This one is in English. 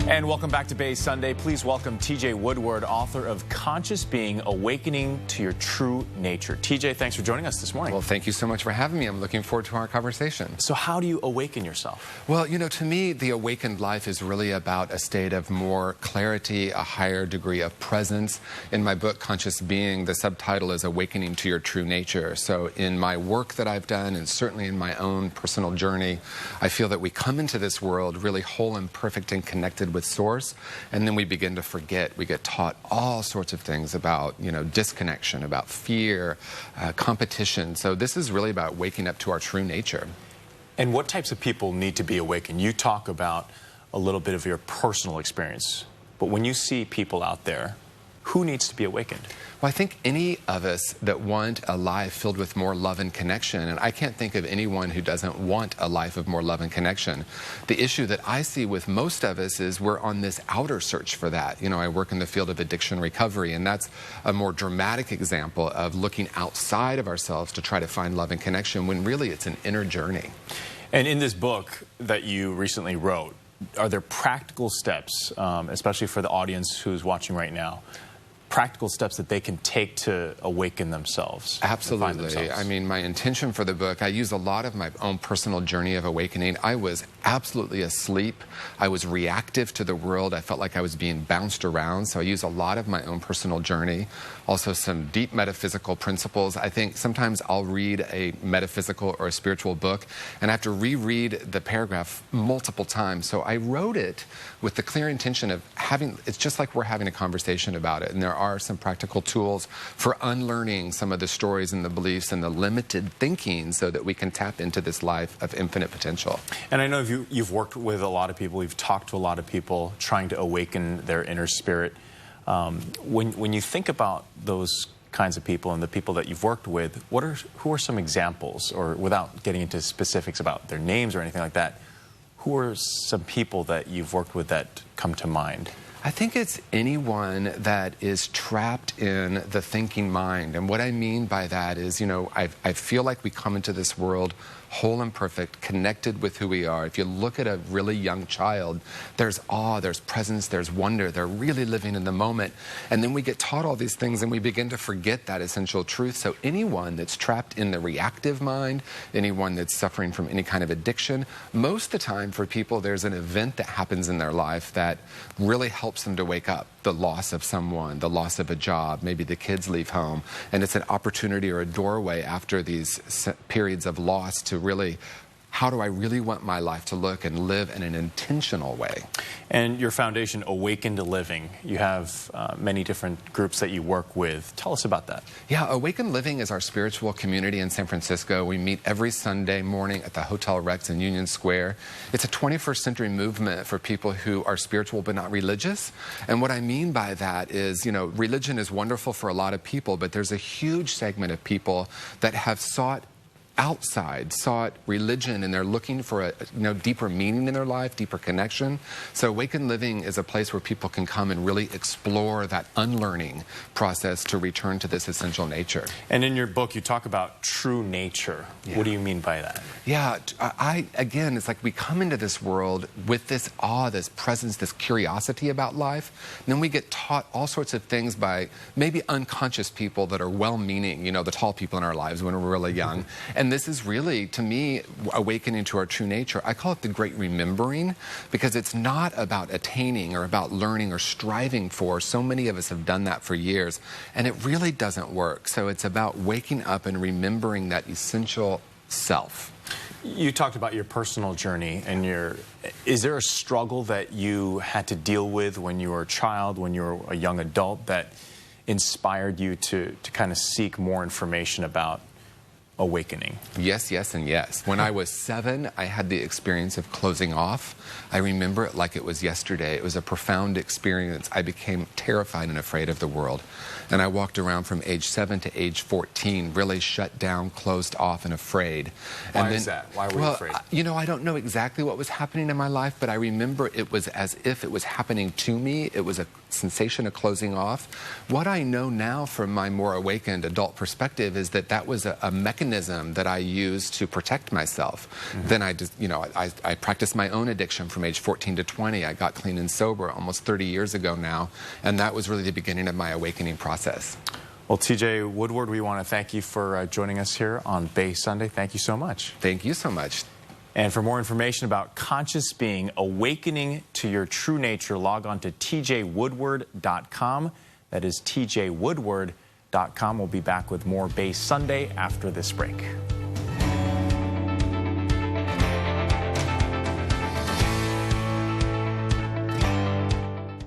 And welcome back to Bay Sunday. Please welcome TJ Woodward, author of Conscious Being, Awakening to Your True Nature. TJ, thanks for joining us this morning. Well, thank you so much for having me. I'm looking forward to our conversation. So how do you awaken yourself? Well, you know, to me, the awakened life is really about a state of more clarity, a higher degree of presence. In my book, Conscious Being, the subtitle is Awakening to Your True Nature. So in my work that I've done, and certainly in my own personal journey, I feel that we come into this world really whole and perfect and connected with Source, and then we begin to forget. We get taught all sorts of things about, you know, disconnection, about fear, competition. So this is really about waking up to our true nature. And what types of people need to be awakened? You talk about a little bit of your personal experience, but when you see people out there, who needs to be awakened? Well, I think any of us that want a life filled with more love and connection, and I can't think of anyone who doesn't want a life of more love and connection. The issue that I see with most of us is we're on this outer search for that. You know, I work in the field of addiction recovery, and that's a more dramatic example of looking outside of ourselves to try to find love and connection, when really it's an inner journey. And in this book that you recently wrote, are there practical steps, especially for the audience who's watching right now, practical steps that they can take to awaken themselves? Absolutely. I mean, my intention for the book, I use a lot of my own personal journey of awakening. I was absolutely asleep. I was reactive to the world. I felt like I was being bounced around. So I use a lot of my own personal journey. Also some deep metaphysical principles. I think sometimes I'll read a metaphysical or a spiritual book and I have to reread the paragraph multiple times. So I wrote it with the clear intention of it's just like we're having a conversation about it. And there are some practical tools for unlearning some of the stories and the beliefs and the limited thinking so that we can tap into this life of infinite potential. And I know you've worked with a lot of people, you've talked to a lot of people trying to awaken their inner spirit. When you think about those kinds of people and the people that you've worked with, who are some examples, or without getting into specifics about their names or anything like that, who are some people that you've worked with that come to mind? I think it's anyone that is trapped in the thinking mind. And what I mean by that is, you know, I feel like we come into this world whole and perfect, connected with who we are. If you look at a really young child, there's awe, there's presence, there's wonder. They're really living in the moment. And then we get taught all these things and we begin to forget that essential truth. So anyone that's trapped in the reactive mind, anyone that's suffering from any kind of addiction, most of the time for people, there's an event that happens in their life that really helps them to wake up. The loss of someone, the loss of a job, maybe the kids leave home, and it's an opportunity or a doorway after these periods of loss to really, how do I really want my life to look and live in an intentional way? And your foundation, Awakened Living, you have many different groups that you work with. Tell us about that. Yeah, Awakened Living is our spiritual community in San Francisco. We meet every Sunday morning at the Hotel Rex in Union Square. It's a 21st century movement for people who are spiritual but not religious. And what I mean by that is, you know, religion is wonderful for a lot of people, but there's a huge segment of people that have sought religion, and they're looking for a deeper meaning in their life, deeper connection. So Awakened Living is a place where people can come and really explore that unlearning process to return to this essential nature. And in your book, you talk about true nature. Yeah. What do you mean by that? Yeah, again, it's like we come into this world with this awe, this presence, this curiosity about life, and then we get taught all sorts of things by maybe unconscious people that are well-meaning, you know, the tall people in our lives when we're really young. And this is really, to me, awakening to our true nature. I call it the great remembering, because it's not about attaining or about learning or striving for. So many of us have done that for years, and it really doesn't work. So it's about waking up and remembering that essential self. You talked about your personal journey, and is there a struggle that you had to deal with when you were a child, when you were a young adult, that inspired you to kind of seek more information about awakening? Yes, yes, and yes. When I was 7, I had the experience of closing off. I remember it like it was yesterday. It was a profound experience. I became terrified and afraid of the world. And I walked around from age 7 to age 14, really shut down, closed off, and afraid. Why is that? Why were you afraid? You know, I don't know exactly what was happening in my life, but I remember it was as if it was happening to me. It was a sensation of closing off. What I know now from my more awakened adult perspective is that that was a mechanism mechanism that I use to protect myself. Then I just, I practiced my own addiction from age 14 to 20. I got clean and sober almost 30 years ago now, and that was really the beginning of my awakening process. Well, TJ Woodward, we want to thank you for joining us here on Bay Sunday. Thank you so much. Thank you so much. And for more information about conscious being, awakening to your true nature, log on to tjwoodward.com. That is tjwoodward.com. We'll be back with more Bay Sunday after this break.